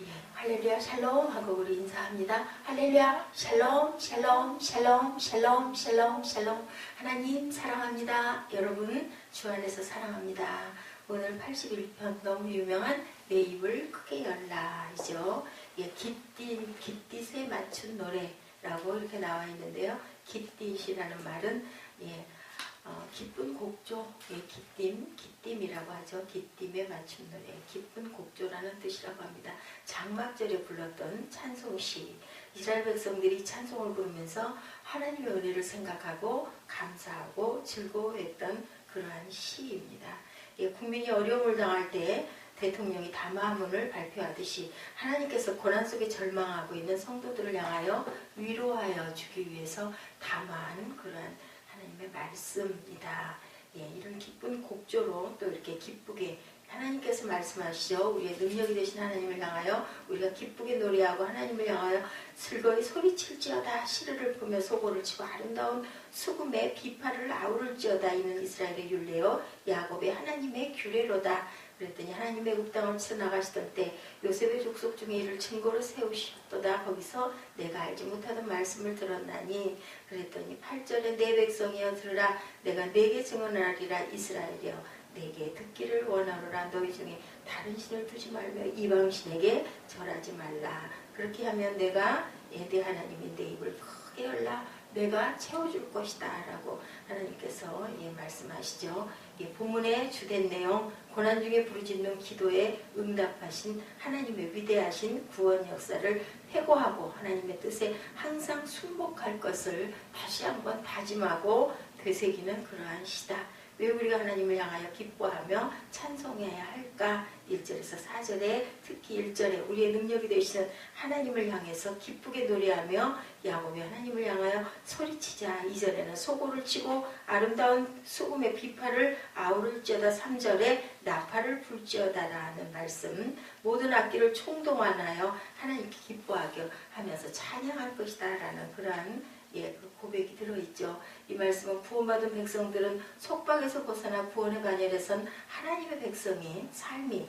예, 할렐루야 샬롬 하고 우리 인사합니다. 할렐루야 샬롬 샬롬 샬롬 샬롬 샬롬 샬롬. 하나님 사랑합니다. 여러분 주 안에서 사랑합니다. 오늘 81편 너무 유명한 내 입을 크게 열라이죠. 예, 깃딧에 맞춘 노래라고 이렇게 나와 있는데요. 깃딧이라는 말은 기쁜 곡조, 깃딤이라고 하죠. 깃딤에 맞춘 노래, 기쁜 곡조라는 뜻이라고 합니다. 장막절에 불렀던 찬송시, 이스라엘 백성들이 찬송을 부르면서 하나님의 은혜를 생각하고 감사하고 즐거워했던 그러한 시입니다. 국민이 어려움을 당할 때 대통령이 담화문을 발표하듯이 하나님께서 고난 속에 절망하고 있는 성도들을 향하여 위로하여 주기 위해서 담화한 그러한 하나님의 말씀입니다. 이런 기쁜 곡조로 또 이렇게 기쁘게 하나님께서 말씀하시죠. 우리의 능력이 되신 하나님을 향하여 우리가 기쁘게 노래하고 하나님을 향하여 즐거이 소리칠지어다. 시르를 보며 소고를 치고 아름다운 수금의 비파를 아우를지어다. 이는 이스라엘의 율례요 야곱의 하나님의 규례로다. 그랬더니 하나님 애굽 땅을 쳐 나가시던 때 요셉의 족속 중에 이를 증거로 세우셨도다. 거기서 내가 알지 못하던 말씀을 들었나니. 그랬더니 8절에 내 백성이여 들으라. 내가 내게 증언하리라. 이스라엘이여 내게 듣기를 원하노라. 너희 중에 다른 신을 두지 말며 이방신에게 절하지 말라. 그렇게 하면 내가 내 하나님이 내 입을 크게 열라. 내가 채워줄 것이다 라고 하나님께서 말씀하시죠. 본문의 주된 내용, 고난 중에 부르짖는 기도에 응답하신 하나님의 위대하신 구원 역사를 회고하고 하나님의 뜻에 항상 순복할 것을 다시 한번 다짐하고 되새기는 그러한 시다. 왜 우리가 하나님을 향하여 기뻐하며 찬송해야 할까? 1절에서 4절에 특히 1절에 우리의 능력이 되시는 하나님을 향해서 기쁘게 노래하며 야곱의 하나님을 향하여 소리치자. 2절에는 소고를 치고 아름다운 수금의 비파를 아우를지어다. 3절에 나팔을 불지어다 라는 말씀. 모든 악기를 총동원하여 하나님께 기뻐하게 하면서 찬양할 것이다 라는 그러한 그 고백이 들어있죠. 이 말씀은 구원받은 백성들은 속박에서 벗어나 구원의 반열에 선 하나님의 백성인 삶이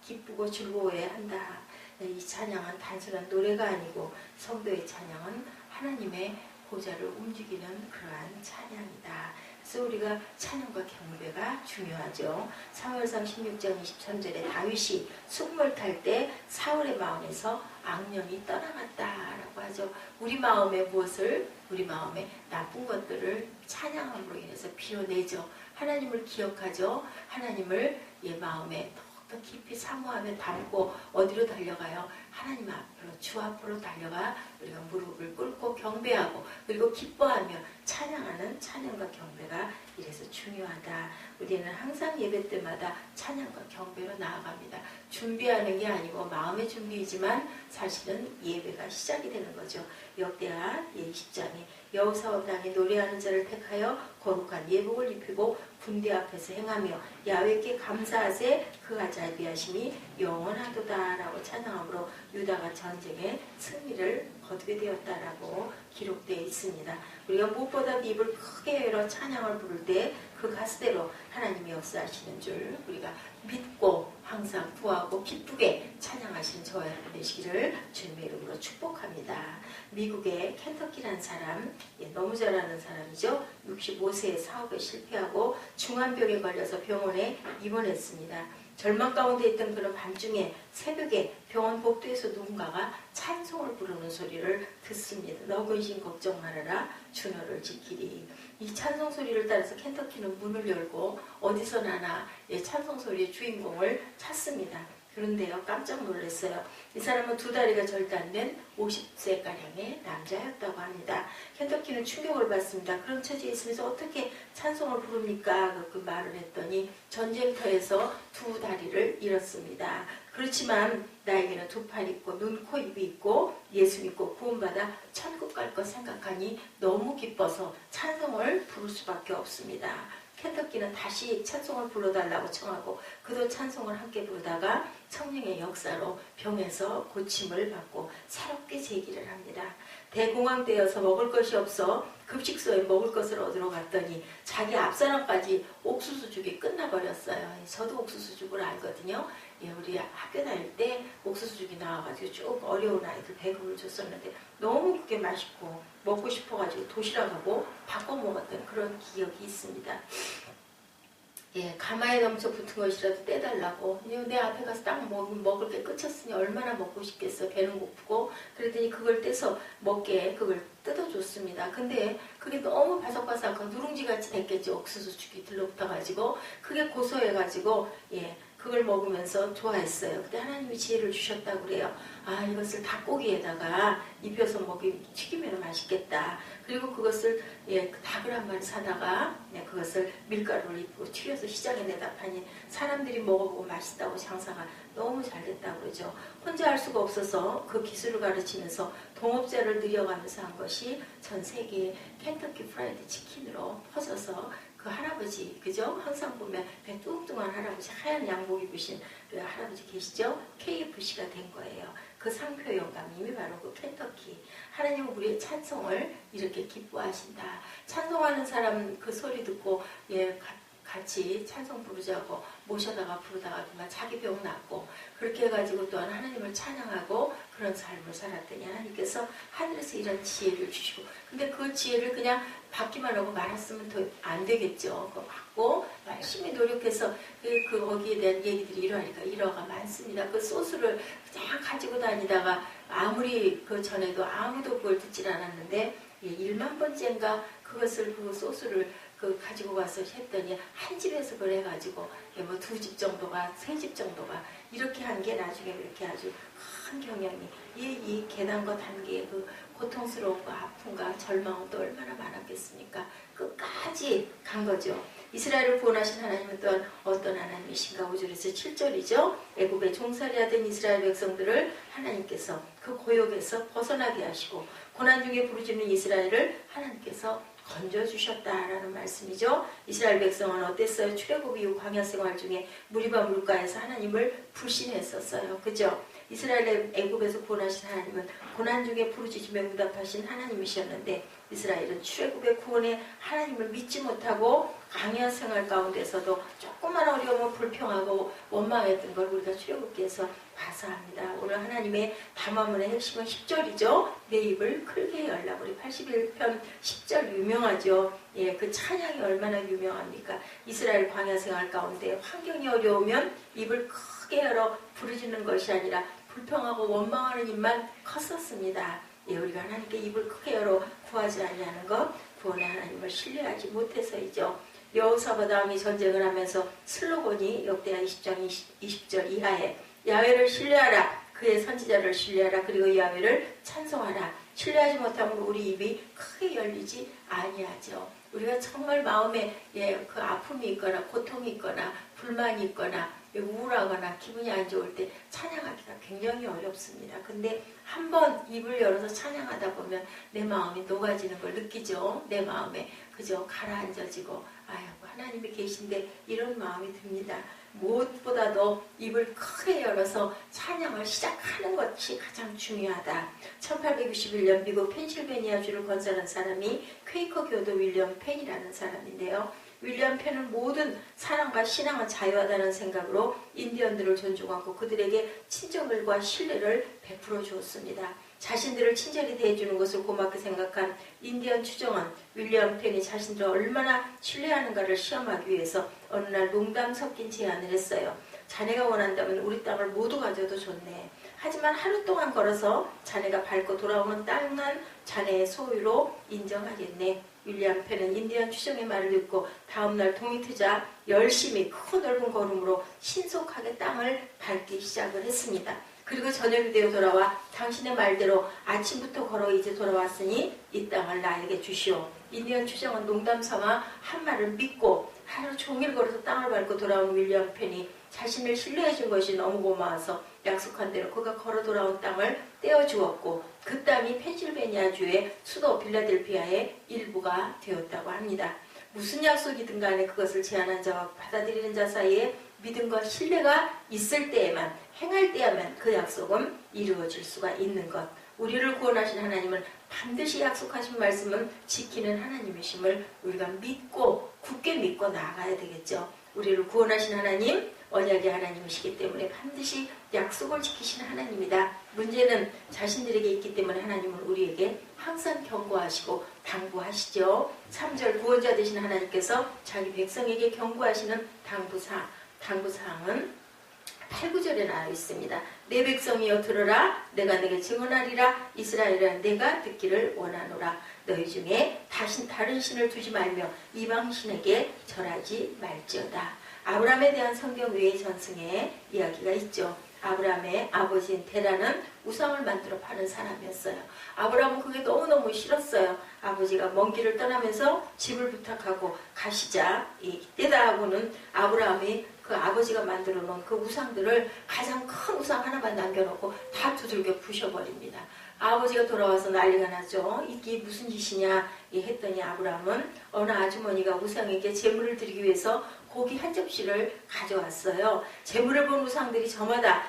기쁘고 즐거워해야 한다. 이 찬양은 단순한 노래가 아니고 성도의 찬양은 하나님의 보좌를 움직이는 그러한 찬양이다. 그래서 우리가 찬양과 경배가 중요하죠. 사무엘상 16장 23절에 다윗이 수금을 탈 때 사울의 마음에서 악령이 떠나갔다라고 하죠. 우리 마음에 무엇을? 우리 마음에 나쁜 것들을 찬양함으로 인해서 비워내죠. 하나님을 기억하죠. 하나님을 마음에 더 깊이 사모하며 담고 어디로 달려가요? 하나님 앞으로, 주 앞으로 달려가 우리가 무릎을 꿇고 경배하고 그리고 기뻐하며 찬양하는 찬양과 경배가 이래서 중요하다. 우리는 항상 예배 때마다 찬양과 경배로 나아갑니다. 준비하는 게 아니고 마음의 준비이지만 사실은 예배가 시작이 되는 거죠. 역대하 20장에 여호사와 당이 노래하는 자를 택하여 거룩한 예복을 입히고 군대 앞에서 행하며 야훼께 감사하세 그가 자비하심이 영원하도다 라고 찬양함으로 유다가 전쟁에 승리를 거두게 되었다라고 기록되어 있습니다. 우리가 무엇보다 입을 크게 열어 찬양을 부를 때 그 가스대로 하나님이 역사하시는 줄 우리가 믿고 항상 구하고 기쁘게 찬양하시는 저와 여러분 되시기를 주님의 이름으로 축복합니다. 미국의 켄터키라는 사람, 너무 잘하는 사람이죠. 65세에 사업에 실패하고 중환병에 걸려서 병원에 입원했습니다. 절망 가운데 있던 그런 밤중에 새벽에 병원 복도에서 누군가가 찬송을 부르는 소리를 듣습니다. 너 근심 걱정 말아라 주 너를 지키리. 이 찬송 소리를 따라서 켄터키는 문을 열고 어디서 나나 찬송 소리의 주인공을 찾습니다. 그런데요, 깜짝 놀랐어요. 이 사람은 두 다리가 절단된 50세가량의 남자였다고 합니다. 켄터키는 충격을 받습니다. 그런 처지에 있으면서 어떻게 찬송을 부릅니까? 그 말을 했더니 전쟁터에서 두 다리를 잃었습니다. 그렇지만 나에게는 두 팔 있고 눈, 코, 입이 있고 예수 믿고 구원받아 천국 갈 것 생각하니 너무 기뻐서 찬송을 부를 수밖에 없습니다. 켄터키는 다시 찬송을 불러달라고 청하고 그도 찬송을 함께 부르다가 성령의 역사로 병에서 고침을 받고 새롭게 재기를 합니다. 대공황되어서 먹을 것이 없어 급식소에 먹을 것을 얻으러 갔더니 자기 앞사람까지 옥수수죽이 끝나버렸어요. 저도 옥수수죽을 알거든요. 예, 우리 학교 다닐 때 옥수수죽이 나와가지고 쭉 어려운 아이들 배급을 줬었는데 너무 그게 맛있고 먹고 싶어가지고 도시락하고 바꿔 먹었던 그런 기억이 있습니다. 예, 가마에 넘쳐 붙은 것이라도 떼달라고. 내 앞에 가서 딱 먹을 게 끝이었으니 얼마나 먹고 싶겠어. 배는 고프고. 그랬더니 그걸 떼서 먹게 그걸 뜯어줬습니다. 근데 그게 너무 바삭바삭하고 누룽지같이 됐겠죠. 옥수수죽이 들러붙어가지고. 그게 고소해가지고 예, 그걸 먹으면서 좋아했어요. 그때 하나님이 지혜를 주셨다고 그래요. 아, 이것을 닭고기에다가 입혀서 튀기면 맛있겠다. 그리고 그것을 예, 닭을 한 마리 사다가 예, 그것을 밀가루를 입고 튀겨서 시장에 내다 파니 사람들이 먹어보고 맛있다고 장사가 너무 잘 됐다고 그러죠. 혼자 할 수가 없어서 그 기술을 가르치면서 동업자를 늘려가면서 한 것이 전 세계에 켄터키 프라이드 치킨으로 퍼져서 그 할아버지, 그죠? 항상 보면 배 뚱뚱한 할아버지, 하얀 양복 입으신 그 할아버지 계시죠? KFC가 된 거예요. 그 상표 영감님이 바로 그 켄터키. 하나님은 우리의 찬송을 이렇게 기뻐하신다. 찬송하는 사람 그 소리 듣고 예, 같이 찬송 부르자고 모셔다가 부르다가 그만 자기 병 낫고 그렇게 해가지고 또한 하나님을 찬양하고 그런 삶을 살았더니 하나님께서 하늘에서 이런 지혜를 주시고 근데 그 지혜를 그냥 받기만 하고 말았으면 더 안 되겠죠. 그거 받고 열심히 노력해서 거기에 대한 얘기들이 이러하니까 일화가 많습니다. 그 소스를 그냥 가지고 다니다가 아무리 그 전에도 아무도 그걸 듣질 않았는데 1만 번째인가 그것을 그 소스를 가지고 가서 했더니 한 집에서 그걸 해가지고 뭐 2집 정도가 3집 정도가 이렇게 한 게 나중에 이렇게 아주 큰 경영이 이 계단과 단계의 그 고통스러움과 아픔과 절망은 또 얼마나 많았겠습니까? 끝까지 간 거죠. 이스라엘을 구원하신 하나님은 또한 어떤 하나님이신가? 5절에서 7절이죠. 애굽에 종살이 하던 이스라엘 백성들을 하나님께서 그 고역에서 벗어나게 하시고 고난 중에 부르짖는 이스라엘을 하나님께서 건져주셨다라는 말씀이죠. 이스라엘 백성은 어땠어요? 출애굽 이후 광야 생활 중에 무리바 물가에서 하나님을 불신했었어요. 그죠? 이스라엘 애굽에서 구원하신 하나님은 고난 중에 부르짖으며 응답하신 하나님이셨는데 이스라엘은 출애굽의 구원에 하나님을 믿지 못하고 광야 생활 가운데서도 조금만 어려우면 불평하고 원망했던 걸 우리가 출애굽기에서 봐서 합니다. 오늘 하나님의 담화문의 핵심은 10절이죠. 내 입을 크게 열라. 우리 81편 10절 유명하죠. 예, 그 찬양이 얼마나 유명합니까? 이스라엘 광야 생활 가운데 환경이 어려우면 입을 크게 열어 부르짖는 것이 아니라 불평하고 원망하는 입만 컸었습니다. 예, 우리가 하나님께 입을 크게 열어 구하지 아니하는 것, 구원의 하나님을 신뢰하지 못해서이죠. 여호사밧 왕이 전쟁을 하면서 슬로건이 역대하 20장 20절 이하에 야훼를 신뢰하라. 그의 선지자를 신뢰하라. 그리고 야훼를 찬송하라. 신뢰하지 못하면 우리 입이 크게 열리지 아니하죠. 우리가 정말 마음에 그 아픔이 있거나 고통이 있거나 불만이 있거나 우울하거나 기분이 안 좋을 때 찬양하기가 굉장히 어렵습니다. 근데 한번 입을 열어서 찬양하다 보면 내 마음이 녹아지는 걸 느끼죠. 내 마음에 그저 가라앉아지고 아유 하나님이 계신데 이런 마음이 듭니다. 무엇보다도 입을 크게 열어서 찬양을 시작하는 것이 가장 중요하다. 1861년 미국 펜실베니아주를 건설한 사람이 퀘이커 교도 윌리엄 펜이라는 사람인데요. 윌리엄 펜은 모든 사랑과 신앙은 자유하다는 생각으로 인디언들을 존중하고 그들에게 친절과 신뢰를 베풀어 주었습니다. 자신들을 친절히 대해주는 것을 고맙게 생각한 인디언 추정은 윌리엄 펜이 자신들을 얼마나 신뢰하는가를 시험하기 위해서 어느 날 농담 섞인 제안을 했어요. 자네가 원한다면 우리 땅을 모두 가져도 좋네. 하지만 하루 동안 걸어서 자네가 밟고 돌아오는 땅만 자네의 소유로 인정하겠네. 윌리엄 펜은 인디언 추정의 말을 듣고 다음날 동이 트자 열심히 크고 넓은 걸음으로 신속하게 땅을 밟기 시작을 했습니다. 그리고 저녁이 되어 돌아와 당신의 말대로 아침부터 걸어 이제 돌아왔으니 이 땅을 나에게 주시오. 인디언 추정은 농담삼아 한 말을 믿고 하루 종일 걸어서 땅을 밟고 돌아온 윌리엄 펜이 자신을 신뢰해준 것이 너무 고마워서 약속한 대로 그가 걸어 돌아온 땅을 떼어주었고 그 땅이 펜실베니아주의 수도 필라델피아의 일부가 되었다고 합니다. 무슨 약속이든 간에 그것을 제안한 자와 받아들이는 자 사이에 믿음과 신뢰가 있을 때에만, 행할 때에만 그 약속은 이루어질 수가 있는 것. 우리를 구원하신 하나님은 반드시 약속하신 말씀은 지키는 하나님이심을 우리가 믿고 굳게 믿고 나아가야 되겠죠. 우리를 구원하신 하나님, 언약의 하나님이시기 때문에 반드시 약속을 지키시는 하나님이다. 문제는 자신들에게 있기 때문에 하나님은 우리에게 항상 경고하시고 당부하시죠. 3절 구원자 되신 하나님께서 자기 백성에게 경고하시는 당부사항은 8, 9절에 나와 있습니다. 내 백성이여 들으라. 내가 내게 증언하리라. 이스라엘아 내가 듣기를 원하노라. 너희 중에 다른 신을 두지 말며 이방 신에게 절하지 말지어다. 아브라함에 대한 성경 외의 전승의 이야기가 있죠. 아브라함의 아버지인 테라는 우상을 만들어 파는 사람이었어요. 아브라함은 그게 너무너무 싫었어요. 아버지가 먼 길을 떠나면서 집을 부탁하고 가시자 이때다 하고는 아브라함이 그 아버지가 만들어 놓은 그 우상들을 가장 큰 우상 하나만 남겨놓고 다 두들겨 부셔버립니다. 아버지가 돌아와서 난리가 나죠. 이게 무슨 짓이냐 했더니 아브라함은 어느 아주머니가 우상에게 제물을 드리기 위해서 고기 한 접시를 가져왔어요. 제물을 본 우상들이 저마다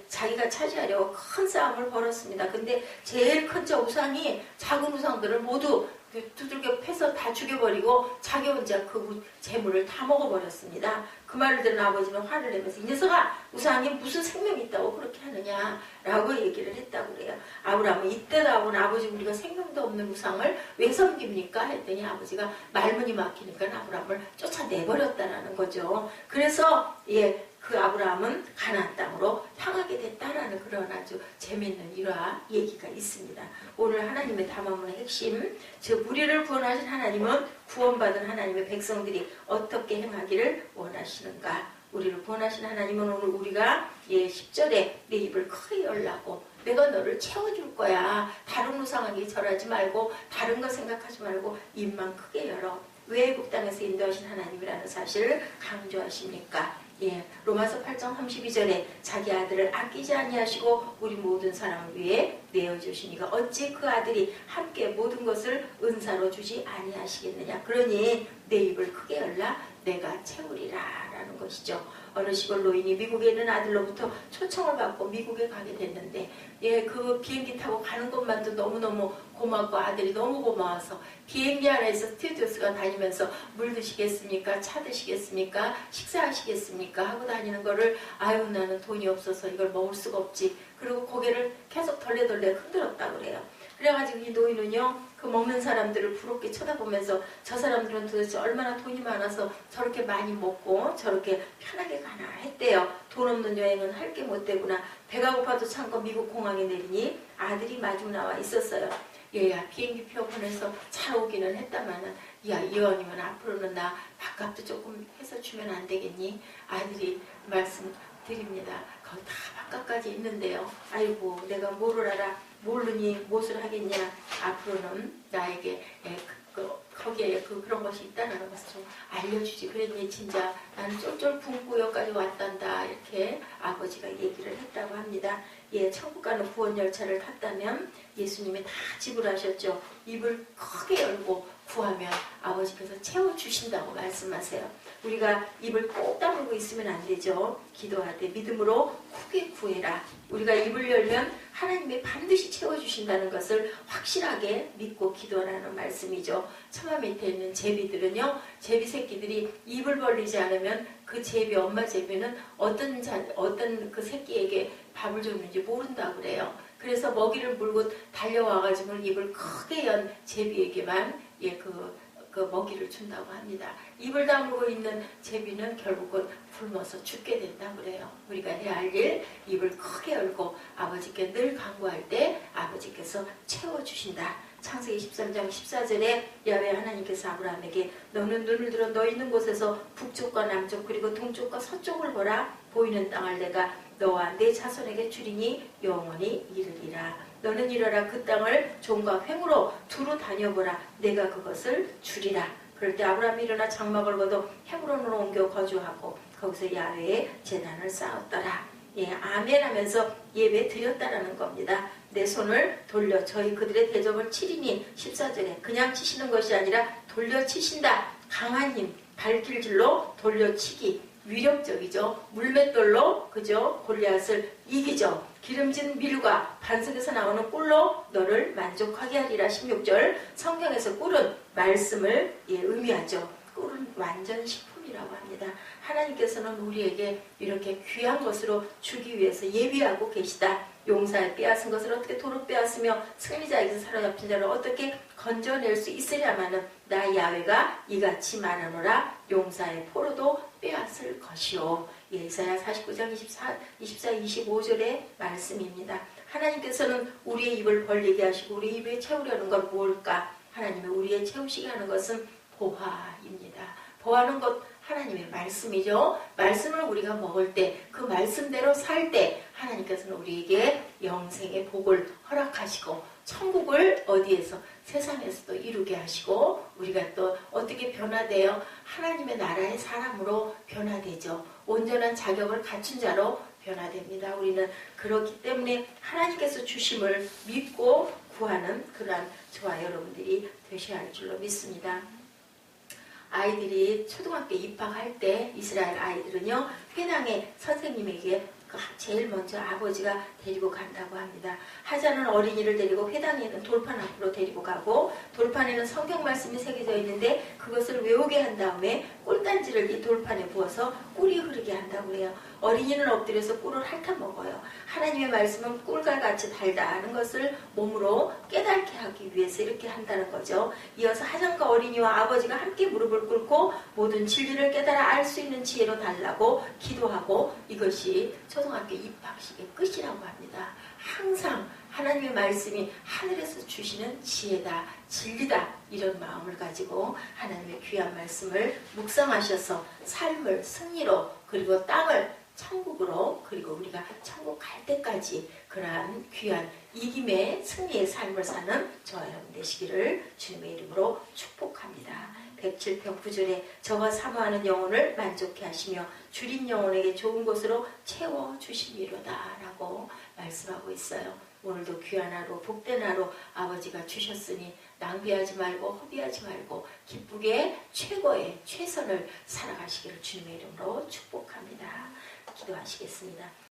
자기가 차지하려고 큰 싸움을 벌였습니다. 근데 제일 큰 저 우상이 작은 우상들을 모두 두들겨 패서 다 죽여버리고 자기 혼자 그 재물을 다 먹어버렸습니다. 그 말을 들은 아버지는 화를 내면서 이 녀석아 우상이 무슨 생명이 있다고 그렇게 하느냐라고 얘기를 했다고 그래요. 아브라함은 이때도 하고는 아버지 우리가 생명도 없는 우상을 왜 섬깁니까? 했더니 아버지가 말문이 막히니까 아브라함을 쫓아내버렸다라는 거죠. 그래서 그 아브라함은 가나안 땅으로 향하게 됐다라는 그런 아주 재미있는 일화 얘기가 있습니다. 오늘 하나님의 담화문의 핵심, 즉 우리를 구원하신 하나님은 구원받은 하나님의 백성들이 어떻게 행하기를 원하시는가. 우리를 구원하신 하나님은 오늘 우리가 10절에 내 입을 크게 열라고 내가 너를 채워줄 거야. 다른 우상에게 절하지 말고 다른 거 생각하지 말고 입만 크게 열어. 왜 애국 땅에서 인도하신 하나님이라는 사실을 강조하십니까? 로마서 8장 32절에 자기 아들을 아끼지 아니하시고 우리 모든 사람을 위해 내어주시니가 어찌 그 아들이 함께 모든 것을 은사로 주지 아니하시겠느냐. 그러니 내 입을 크게 열라 내가 채우리라 라는 것이죠. 어느 시골 노인이 미국에 있는 아들로부터 초청을 받고 미국에 가게 됐는데 그 비행기 타고 가는 것만도 너무너무 고맙고 아들이 너무 고마워서 비행기 안에서 스튜디오스가 다니면서 물 드시겠습니까? 차 드시겠습니까? 식사하시겠습니까? 하고 다니는 거를 아유 나는 돈이 없어서 이걸 먹을 수가 없지. 그리고 고개를 계속 덜레덜레 흔들었다고 그래요. 그래가지고 이 노인은요 그 먹는 사람들을 부럽게 쳐다보면서 저 사람들은 도대체 얼마나 돈이 많아서 저렇게 많이 먹고 저렇게 편하게 가나 했대요. 돈 없는 여행은 할 게 못 되구나. 배가 고파도 참고 미국 공항에 내리니 아들이 마중 나와 있었어요. 얘야 비행기표 보내서 잘 오기는 했다마는 야 이왕이면 앞으로는 나 밥값도 조금 해서 주면 안 되겠니? 아들이 말씀드립니다. 거기 다 밥값까지 있는데요. 아이고 내가 뭐를 알아. 모르니 무엇을 하겠냐. 앞으로는 나에게 거기에 그런 것이 있다는 것을 좀 알려주지. 그랬니 진짜 나는 쫄쫄 굶고 여기까지 왔단다. 이렇게 아버지가 얘기를 했다고 합니다. 천국 가는 구원 열차를 탔다면 예수님이 다 지불하셨죠. 입을 크게 열고 구하면 아버지께서 채워주신다고 말씀하세요. 우리가 입을 꼭 다물고 있으면 안 되죠. 기도할 때 믿음으로 크게 구해라. 우리가 입을 열면 하나님이 반드시 채워주신다는 것을 확실하게 믿고 기도하라는 말씀이죠. 처마 밑에 있는 제비들은요. 제비 새끼들이 입을 벌리지 않으면 그 제비, 엄마 제비는 어떤 그 새끼에게 밥을 줬는지 모른다고 그래요. 그래서 먹이를 물고 달려와가지고 입을 크게 연 제비에게만 그 먹이를 준다고 합니다. 입을 다물고 있는 제비는 결국은 굶어서 죽게 된다고 그래요. 우리가 해야 할 일, 입을 크게 열고 아버지께 늘 간구할 때 아버지께서 채워주신다. 창세기 13장 14절에 야훼 하나님께서 아브라함에게 너는 눈을 들어 너 있는 곳에서 북쪽과 남쪽 그리고 동쪽과 서쪽을 보라. 보이는 땅을 내가 너와 내 자손에게 주리니 영원히 이르리라. 너는 일어나 그 땅을 종과 횡으로 두루 다녀보라. 내가 그것을 주리라. 그럴 때 아브라함이 일어나 장막을 걷어 헤브론으로 옮겨 거주하고 거기서 야훼의 제단을 쌓았더라. 아멘 하면서 예배 드렸다라는 겁니다. 내 손을 돌려 저희 그들의 대적을 치리니 14절에 그냥 치시는 것이 아니라 돌려 치신다. 강한 힘, 발길질로 돌려 치기. 위력적이죠. 물맷돌로 그죠? 골리앗을 이기죠. 기름진 밀과 반석에서 나오는 꿀로 너를 만족하게 하리라. 16절 성경에서 꿀은 말씀을 의미하죠. 꿀은 완전 식품이라고 합니다. 하나님께서는 우리에게 이렇게 귀한 것으로 주기 위해서 예비하고 계시다. 용사에 빼앗은 것을 어떻게 도로 빼앗으며 승리자에게서 사로잡힌 자를 어떻게 건져낼 수 있으랴마는 나 야훼가 이같이 말하노라. 용사의 포로도 빼앗을 것이요. 이사야 49장 24, 25절의 말씀입니다. 하나님께서는 우리의 입을 벌리게 하시고 우리 입에 채우려는 건 뭘까? 하나님이 우리의 채우시게 하는 것은 보화입니다. 보화는 것 하나님의 말씀이죠. 말씀을 우리가 먹을 때 그 말씀대로 살 때 하나님께서는 우리에게 영생의 복을 허락하시고 천국을 어디에서 세상에서도 이루게 하시고 우리가 또 어떻게 변화되어 하나님의 나라의 사람으로 변화되죠. 온전한 자격을 갖춘 자로 변화됩니다. 우리는 그렇기 때문에 하나님께서 주심을 믿고 구하는 그러한 저와 여러분들이 되셔야 할 줄로 믿습니다. 아이들이 초등학교 입학할 때 이스라엘 아이들은요 회당에 선생님에게 제일 먼저 아버지가 데리고 간다고 합니다. 하자는 어린이를 데리고 회당에 있는 돌판 앞으로 데리고 가고 돌판에는 성경 말씀이 새겨져 있는데 그것을 외우게 한 다음에 꿀단지를 이 돌판에 부어서 꿀이 흐르게 한다고 해요. 어린이는 엎드려서 꿀을 핥아 먹어요. 하나님의 말씀은 꿀과 같이 달다는 것을 몸으로 깨닫게 하기 위해서 이렇게 한다는 거죠. 이어서 하장과 어린이와 아버지가 함께 무릎을 꿇고 모든 진리를 깨달아 알 수 있는 지혜로 달라고 기도하고 이것이 초등학교 입학식의 끝이라고 합니다. 항상 하나님의 말씀이 하늘에서 주시는 지혜다, 진리다 이런 마음을 가지고 하나님의 귀한 말씀을 묵상하셔서 삶을 승리로 그리고 땅을 천국으로 그리고 우리가 천국 갈 때까지 그러한 귀한 이김의 승리의 삶을 사는 저와 여러분 되시기를 주님의 이름으로 축복합니다. 107편 9절에 저가 사모하는 영혼을 만족해 하시며 줄인 영혼에게 좋은 곳으로 채워주시미로다 라고 말씀하고 있어요. 오늘도 귀한 하루 복된 하루 아버지가 주셨으니 낭비하지 말고 허비하지 말고 기쁘게 최고의 최선을 살아가시기를 주님의 이름으로 축복합니다. 기도하시겠습니다.